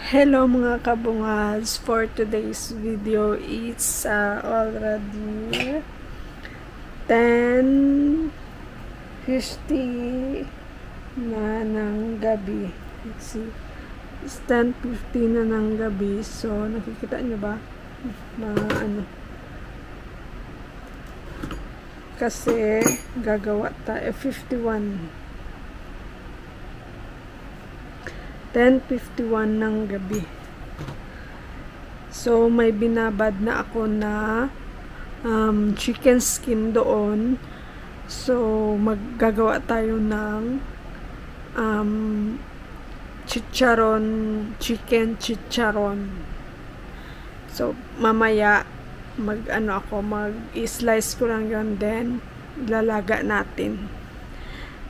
Hello mga kabungads, for today's video it's already 10:50 na ng gabi. Let's see. It's 10:50 na ng gabi. So nakikita nyo ba? Kasi gagawa tayo 10:51 ng gabi. So, may binabad na ako na chicken skin doon. So, maggagawa tayo ng chicharon, chicken chicharon. So, mamaya mag-slice ko lang yon, then lalaga natin.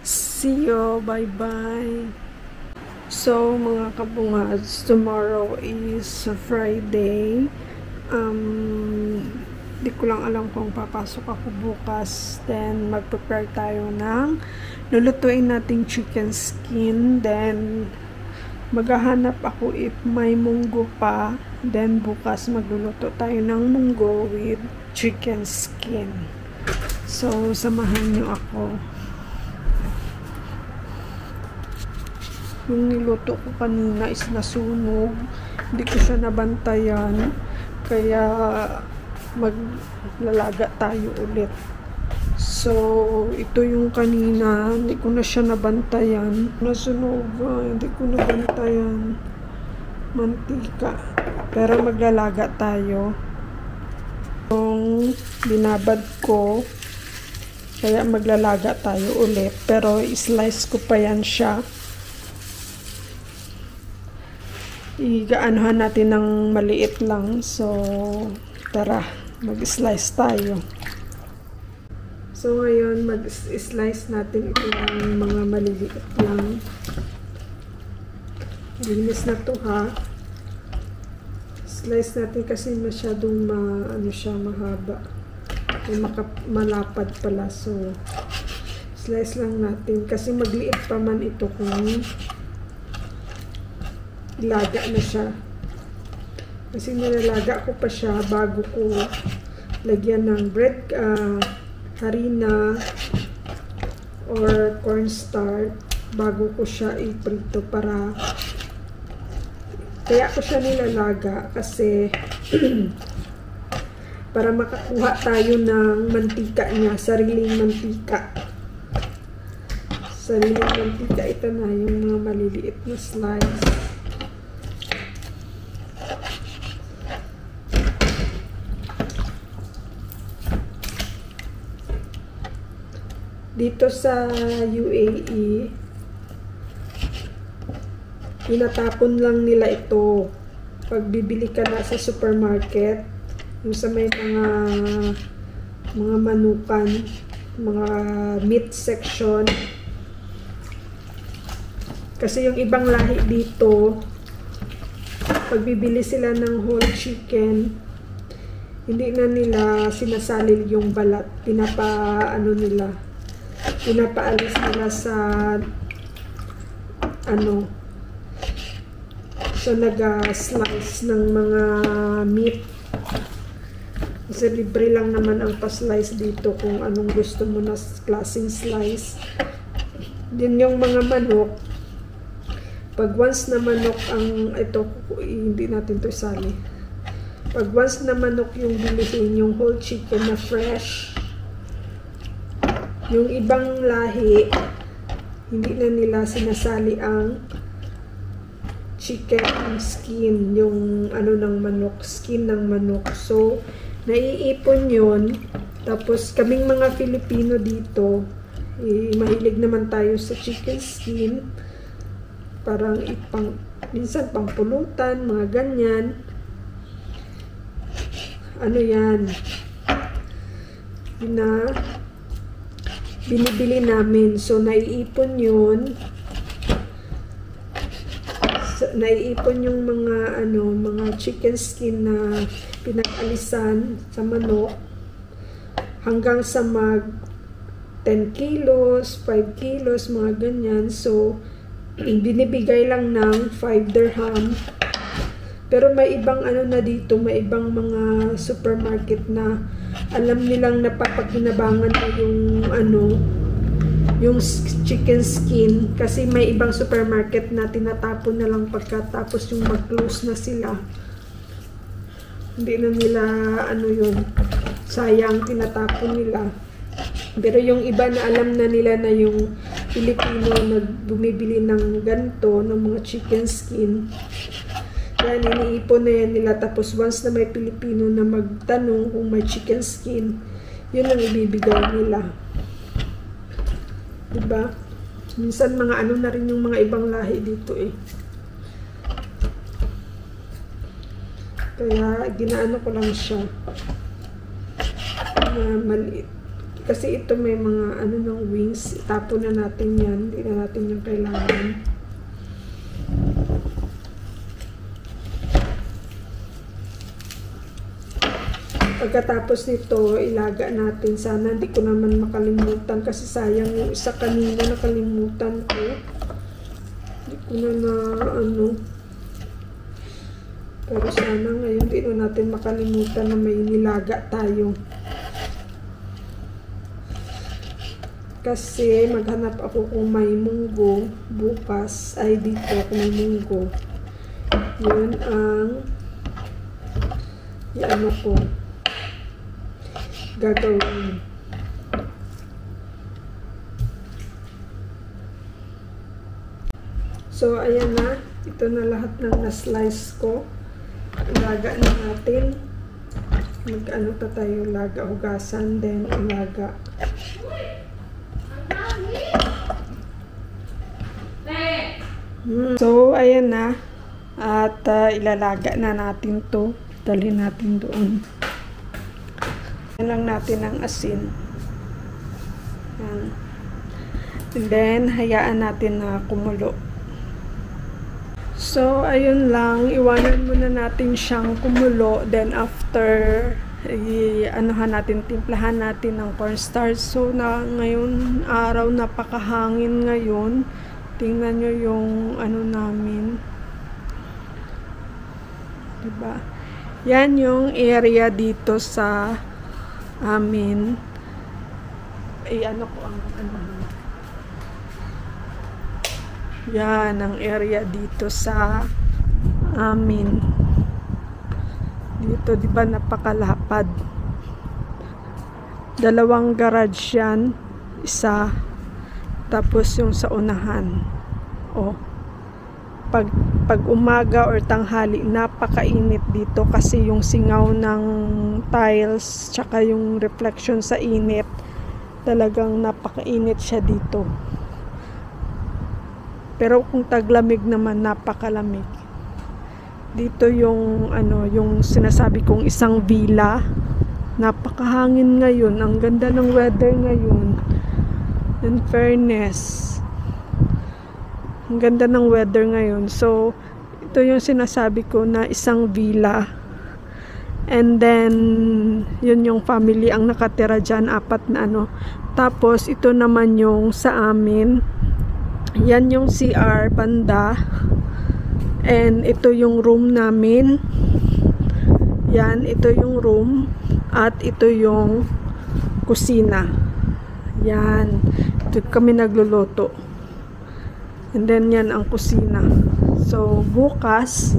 See you, bye-bye. So, mga kabungads, tomorrow is Friday. Di ko lang alam kung papasok ako bukas. Then, mag-prepare tayo ng lulutuin nating chicken skin. Then, maghahanap ako if may munggo pa. Then, bukas magluluto tayo ng munggo with chicken skin. So, samahan nyo ako. Yung niluto ko kanina is nasunog. Hindi ko siya nabantayan. Kaya maglalaga tayo ulit. So, ito yung kanina. Hindi ko na siya nabantayan. Nasunog. Hindi ko nabantayan. Mantika. Pero maglalaga tayo. Yung binabad ko. Kaya maglalaga tayo ulit. Pero slice ko pa yan siya. Igaanohan natin ng maliit lang. So, tara, mag-slice tayo. So, ngayon, mag-slice natin ito ng mga maliliit lang. Linis na to, ha. Slice natin kasi masyadong mahaba. Malapad pala. So, slice lang natin. Kasi magliit pa man ito kung ilaga na siya. Kasi nilalaga ko pa siya bago ko lagyan ng bread, harina or cornstarch bago ko siya iprito kaya ko siya nilalaga kasi para makakuha tayo ng mantika niya, sariling mantika. Ito na yung mga maliliit na slice. Dito sa UAE, tinatapon lang nila ito pag bibili ka na sa supermarket, yung sa may mga manukan, mga meat section. Kasi yung ibang lahi dito, pag bibili sila ng whole chicken, hindi na nila sinasalil yung balat, pinapaalis nila sa nag-slice ng mga meat. Kasi libre lang naman ang pa-slice dito kung anong gusto mo na klaseng slice. Din yung mga manok, pag once na manok hindi natin to isali. Pag once na manok yung bilihin, yung whole chicken na fresh, yung ibang lahi, hindi na nila sinasali ang chicken skin, yung ng manok, skin ng manok. So, naiipon yun. Tapos, kaming mga Filipino dito, mahilig naman tayo sa chicken skin. Parang minsan pangpulutan, mga ganyan. Yan? Binibili namin. So, naiipon yun. Naiipon yung mga chicken skin na pinag-alisan sa manok hanggang sa 10 kilos, 5 kilos, mga ganyan. So, binibigay lang ng 5 dirham Pero may ibang ano na dito, may ibang mga supermarket na alam nilang napapakinabangan na yung ano, yung chicken skin. Kasi may ibang supermarket na tinatapon na lang pagkatapos yung mag-close na sila. Hindi na nila ano yun, sayang, tinatapon nila. Pero yung iba na alam na nila na yung Pilipino na bumibili ng ganito, ng mga chicken skin, yan, iniipon na yan nila. Tapos once na may Pilipino na magtanong kung may chicken skin, yun ang ibibigay nila. Diba? Minsan mga ano na rin yung mga ibang lahi dito eh. Kaya ginaano ko lang siya na maliit. Kasi ito may mga ano ng wings. Tapo na natin yan. Hindi na natin yung kailangan. Pagkatapos nito, ilaga natin. Sana hindi ko naman makalimutan kasi sayang yung isa kanina nakalimutan ko. Hindi ko na ano. Pero sana ngayon hindi na natin makalimutan na may nilaga tayo. Kasi maghanap ako kung may munggo bukas. Ay dito kung may munggo. Yun ang ano ko gagawin. So, ayan na. Ito na lahat ng na-slice ko. Ilaga na natin. Mag-ano pa tayo, laga, hugasan, then ilaga. So, ayan na. At ilalaga na natin to. Dalhin natin doon. Yan lang natin ang asin. Yan. And then, hayaan natin na kumulo. So, ayun lang. Iwanan muna natin siyang kumulo. Then, after, anuhan natin, timplahan natin ng cornstarch. So, ngayon, araw, napakahangin ngayon. Tingnan nyo yung ano namin. Diba? Yan yung area dito sa amin. Ano ko ang ano. Yan ang area dito sa amin. Dito, di ba, napakalapad. Dalawang garage yan. Isa. Tapos yung sa unahan. Oh. Pag umaga or tanghali, napakainit dito kasi yung singaw ng tiles tsaka yung reflection sa init, talagang napakainit siya dito. Pero kung taglamig naman, napakalamig. Dito yung ano, yung sinasabi kong isang villa. Napakahangin ngayon. Ang ganda ng weather ngayon. In fairness, ang ganda ng weather ngayon. So, ito yung sinasabi ko na isang villa. And then, yun yung family ang nakatira dyan, 4 na ano. Tapos, ito naman yung sa amin. Yan yung CR, banda. And ito yung room namin. Yan, ito yung room. At ito yung kusina. Yan. Ito kami nagluluto. And then yan ang kusina. So, bukas,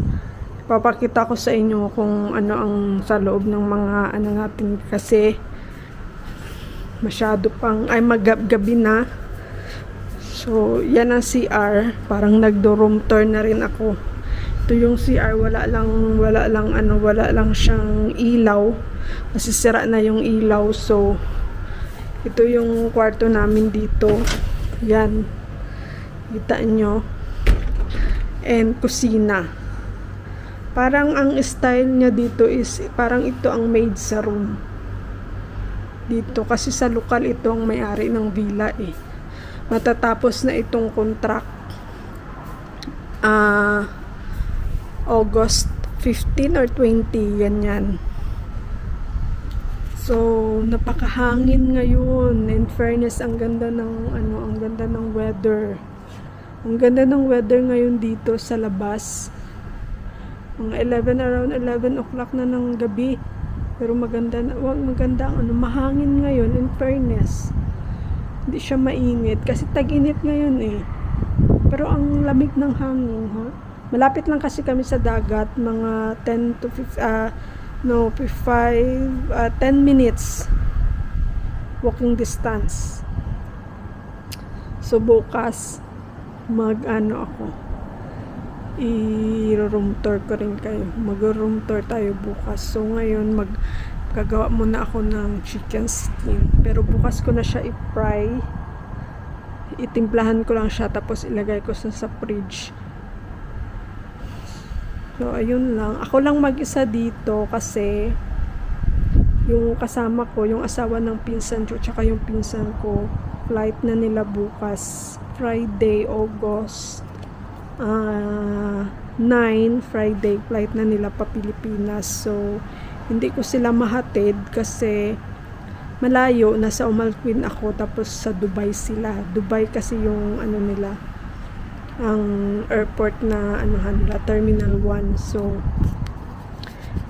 papakita ko sa inyo kung ano ang sa loob ng mga ano natin kasi masyado pang, ay maggabi na. So, yan ang CR. Parang nagdo-room tour na rin ako. Ito yung CR, wala lang siyang ilaw. Kasi sira na yung ilaw. So, ito yung kwarto namin dito. Yan. Kita nyo. And kusina. Parang ang style niya dito is parang ito ang maid sa room. Dito kasi sa lokal ito ang may-ari ng villa eh. Matatapos na itong contract August 15 or 20, ganyan. So, napakahangin ngayon. In fairness, ang ganda ng ano, ang ganda ng weather. Ang ganda ng weather ngayon dito sa labas. Mga 11, around 11 o'clock na ng gabi. Pero maganda na, maganda ang mahangin ngayon, in fairness. Hindi siya mainit kasi tag-init ngayon eh. Pero ang lamig ng hangin, ha? Malapit lang kasi kami sa dagat, mga 10 to 10 minutes walking distance. So bukas mag-ano ako, i-room tour ko rin kayo. Mag-room tour tayo bukas. So ngayon magagawa muna ako ng chicken skin. Pero bukas ko na siya i-fry. Itimplahan ko lang siya tapos ilagay ko sa fridge. So ayun lang. Ako lang mag-isa dito kasi yung kasama ko, yung asawa ng pinsan ko, tsaka yung pinsan ko, flight na nila bukas. Friday, August 9, Friday, flight na nila pa Pilipinas. So, hindi ko sila mahatid kasi malayo, nasa Umalquin ako, tapos sa Dubai sila. Dubai kasi yung ano nila, ang airport na anuhan nila, Terminal 1. So,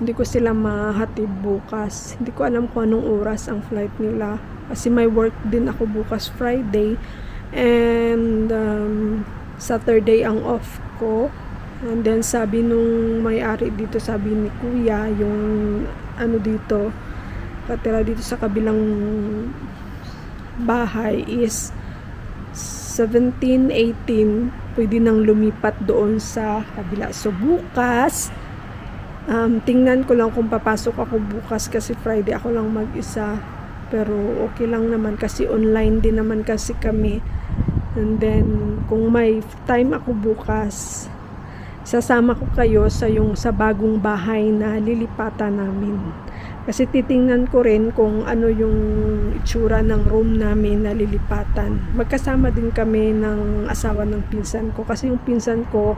hindi ko sila mahatid bukas. Hindi ko alam kung anong oras ang flight nila. Kasi may work din ako bukas Friday. And Saturday ang off ko. And then sabi nung may-ari dito, sabi ni Kuya, yung ano dito, katira dito sa kabilang bahay is 17, 18, pwede nang lumipat doon sa kabila. So bukas, tingnan ko lang kung papasok ako bukas kasi Friday ako lang mag-isa. Pero okay lang naman kasi online din naman kasi kami. And then, kung may time ako bukas, sasama ko kayo sa bagong bahay na lilipatan namin. Kasi titingnan ko rin kung ano yung itsura ng room namin na lilipatan. Magkasama din kami ng asawa ng pinsan ko. Kasi yung pinsan ko,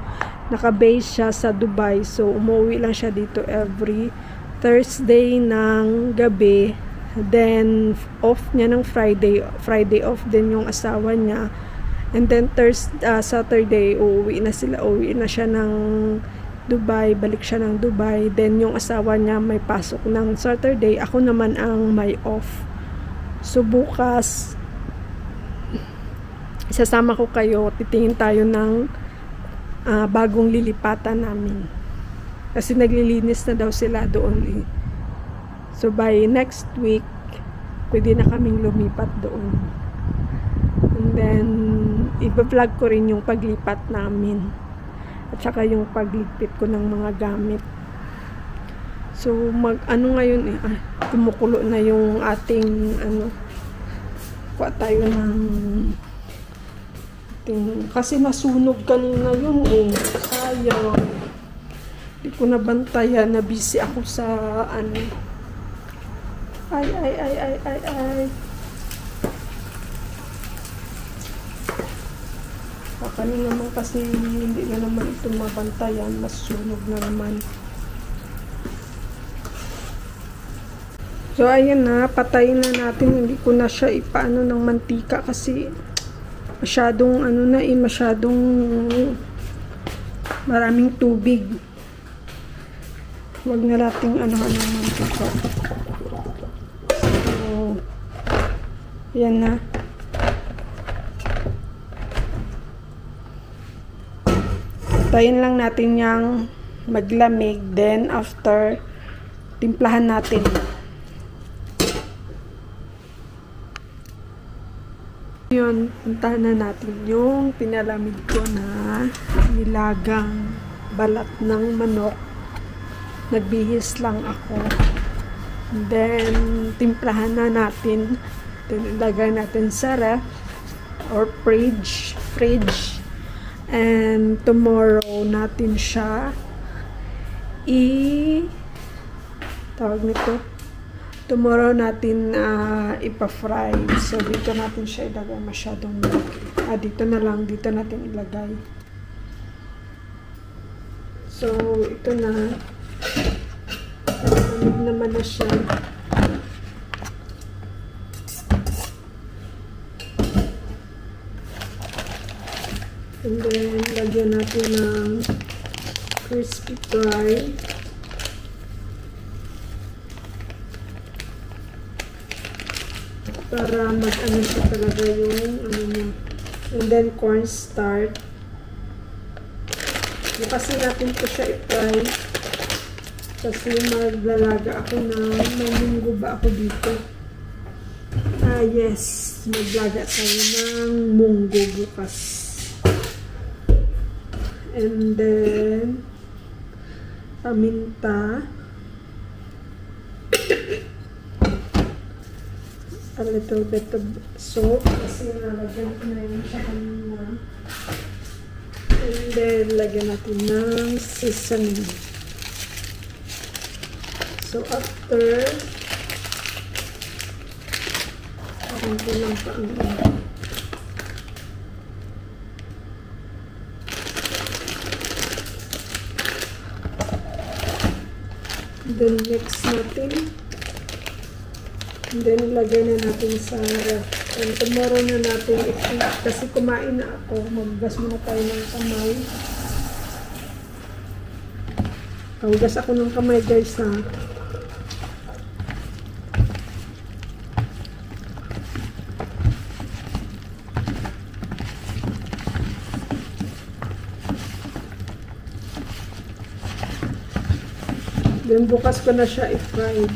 naka-base siya sa Dubai. So, umuwi lang siya dito every Thursday ng gabi. Then, off niya ng Friday. Friday off din yung asawa niya. And then, Saturday, uuwi na siya ng Dubai. Balik siya ng Dubai. Then, yung asawa niya may pasok ng Saturday. Ako naman ang may off. So, bukas, isasama ko kayo. Titingin tayo ng bagong lilipatan namin. Kasi naglilinis na daw sila doon eh. So, by next week, pwede na kaming lumipat doon. And then, i-vlog ko rin yung paglipat namin. At saka yung pagligpit ko ng mga gamit. So, ano ngayon eh, kumukulo na yung ating, kuha tayo ng, kasi nasunog kanina yun eh. Sayang. Hindi ko nabantayan, na busy ako sa, ay. Kakanin naman kasi hindi na naman ito mabantayan. Masunog na naman. So, ayan na. Patayin na natin. Hindi ko na siya ipaano ng mantika kasi masyadong masyadong maraming tubig. Huwag na nating ng mantika. Yan na. Tayin lang natin yung maglamig. Then, after, timplahan natin. Yun, puntahan na natin yung pinalamig ko na nilagang balat ng manok. Nagbihis lang ako. Then, timplahan na natin. Ilagay natin sa ref or fridge. And tomorrow natin siya tawag nito. Tomorrow natin ipa-fry. So, dito natin siya ilagay. Masyadong malaki. Dito na lang. Dito natin ilagay. So, ito na. Lamig naman na siya. And then, lagyan natin ng crispy fry. Para mag-ano siya talaga yung ano niya. And then cornstarch. Bukasin natin po siya i-fry. Kasi maglalaga ako ng may munggo ba ako dito. Yes. Maglaga tayo ng munggo bukas. And then paminta. A little bit of salt kasi nalagyan ko na yun siya kanina. And then lagyan natin ng seasoning. So after ko lang pa ang then mix natin. And then ilagay na natin sa ref. And tomorrow na natin i-eat. Kasi kumain na ako. Maghugas muna tayo ng kamay. Hugas ako ng kamay guys ha. Then bukas ko na siya i-fry.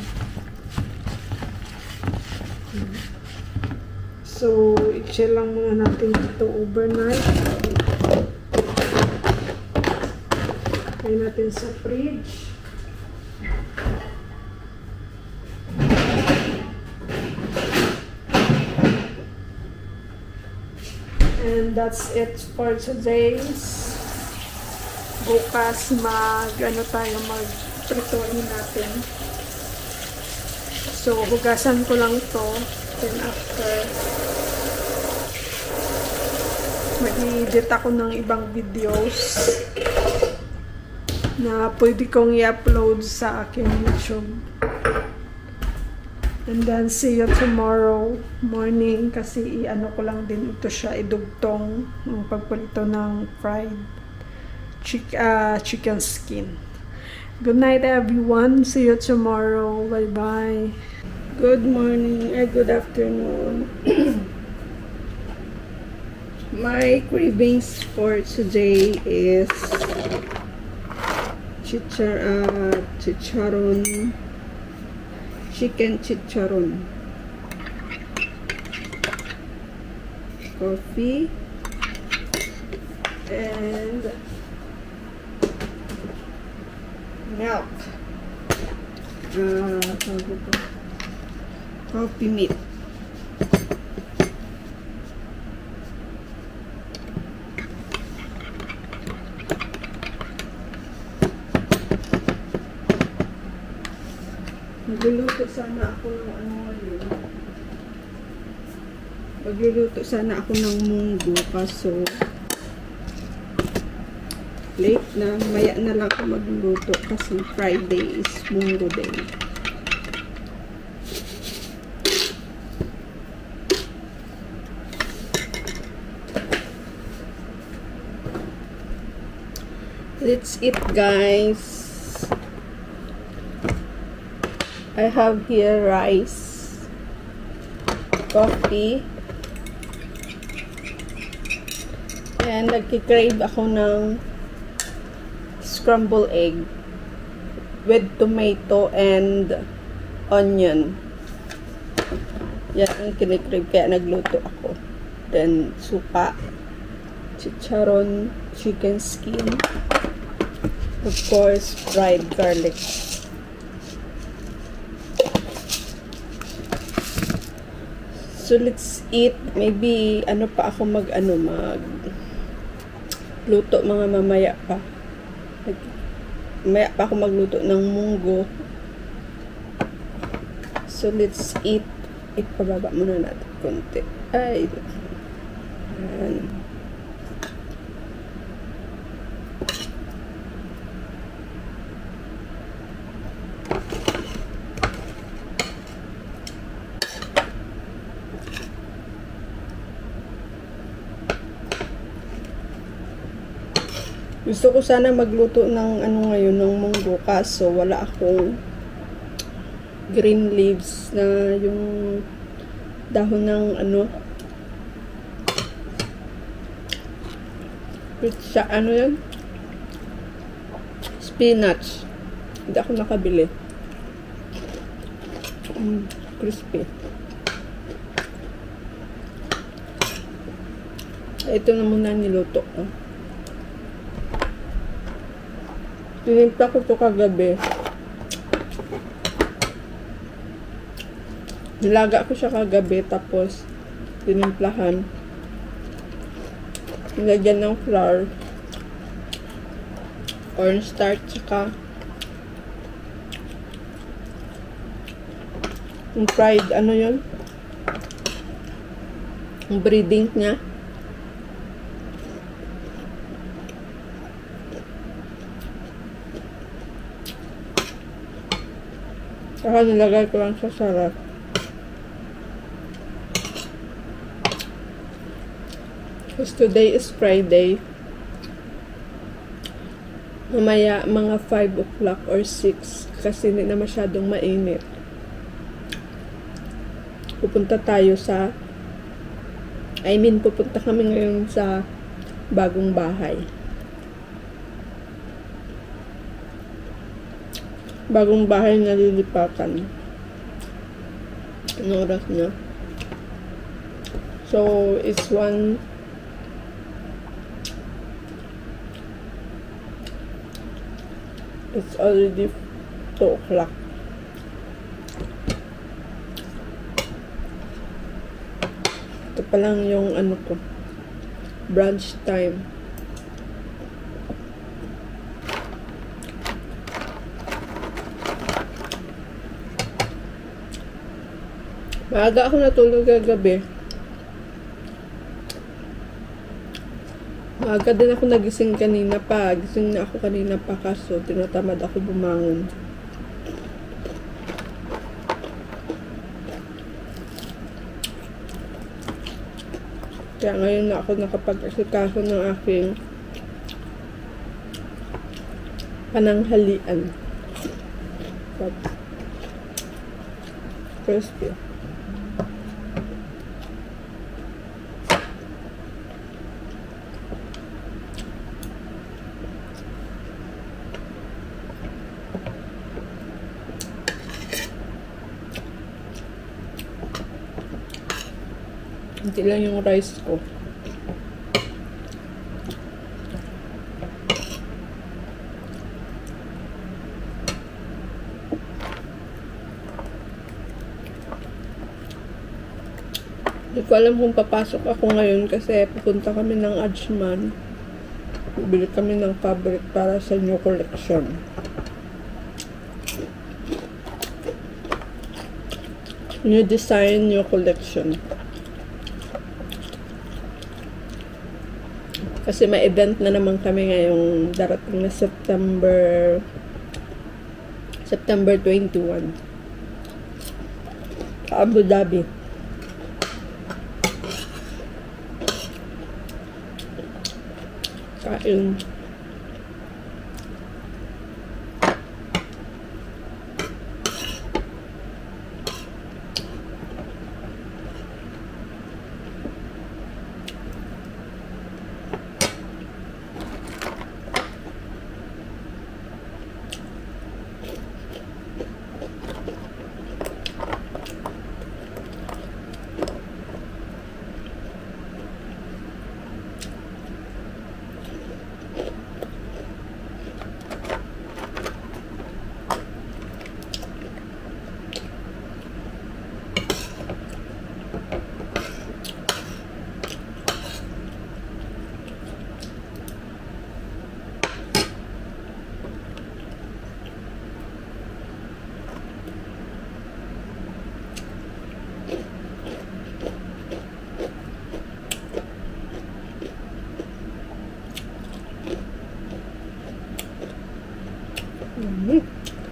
So, i-chill lang muna natin ito overnight. Lagay natin sa fridge. And that's it for today's. Bukas mag-ano tayo, mag-pritohin natin. So, hugasan ko lang to. Then after, mag-edit ako ng ibang videos na pwede kong i-upload sa aking YouTube. And then, see you tomorrow morning kasi i-ano ko lang din ito siya, idugtong ng pagpulito ng fried chicken skin. Good night everyone. See you tomorrow. Bye-bye. Good morning, good afternoon. My cravings for today is chicharon, chicken chicharon, coffee, and milk. Coffee meat. Magluluto sana ako ng Magluluto sana ako ng munggo kaso late na, maya na lang ako magluluto kasi Friday is munggo day. Let's eat guys. I have here rice, coffee, and nagki-crave ako ng scrambled egg with tomato and onion. Yan ang kinikrave kaya nagluto ako. Then suka, chicharon, chicken skin, of course fried garlic. So let's eat. Maybe ano pa ako luto mga mamaya pa. Mamaya pa ako magluto ng munggo. So let's eat. Ipababa muna natin konti. Ay. Ayan. Gusto ko sana magluto ng ano ngayon, ng munggo, kaso wala akong green leaves na yung dahon ng ano, sa ano yan? Spinach. Hindi ako nakabili. Crispy. Ito na muna niluto ko. Tinimpla ko ito kagabi. Nilaga ko siya kagabi, tapos tinimplahan. Nilagyan ng flour, cornstarch, saka yung fried, ano yun? Yung breading niya. Saka nilagay ko lang sa sarap. Because today is Friday. Mamaya mga 5 o'clock or 6 kasi hindi na masyadong mainit. Pupunta tayo sa pupunta kami ngayon sa bagong bahay. Bagong bahay na lilipatan. Anong oras na? So, it's already 2 o'clock. Ito pa lang yung ano ko, brunch time. Maaga ako natulog kagabi. Maaga din ako nagising kanina pa. Gising na ako kanina pa, kaso tinatamad ako bumangon. Kaya ngayon na ako nakapag-asikaso ng aking pananghalian. Crispy. Hindi lang yung rice ko. Hindi ko alam kung papasok ako ngayon kasi pupunta kami ng Ajman. Bibili kami ng fabric para sa new collection. New design, new collection. Kasi may event na naman kami ngayong darating na September 21 sa Abu Dhabi. Kain.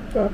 Sarap.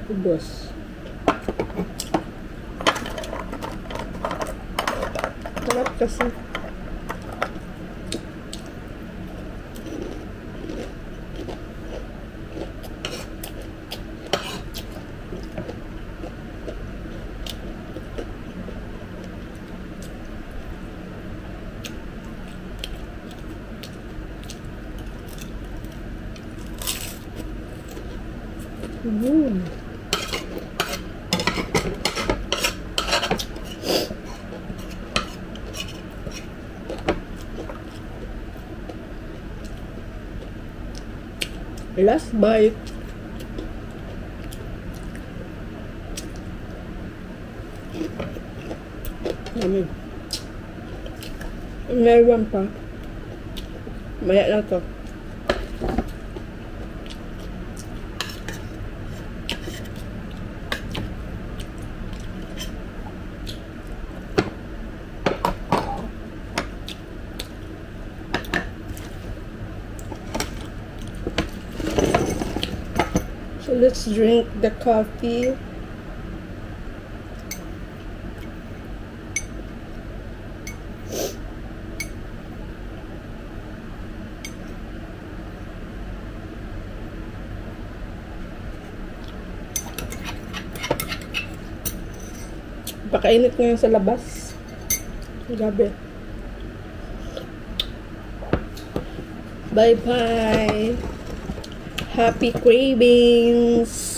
Ubos. Sarap kasi. Last bite. Meron pa. Maya lang to. So let's drink the coffee. Pakainit ngayon sa labas. Gabi. Bye-bye. Happy cravings.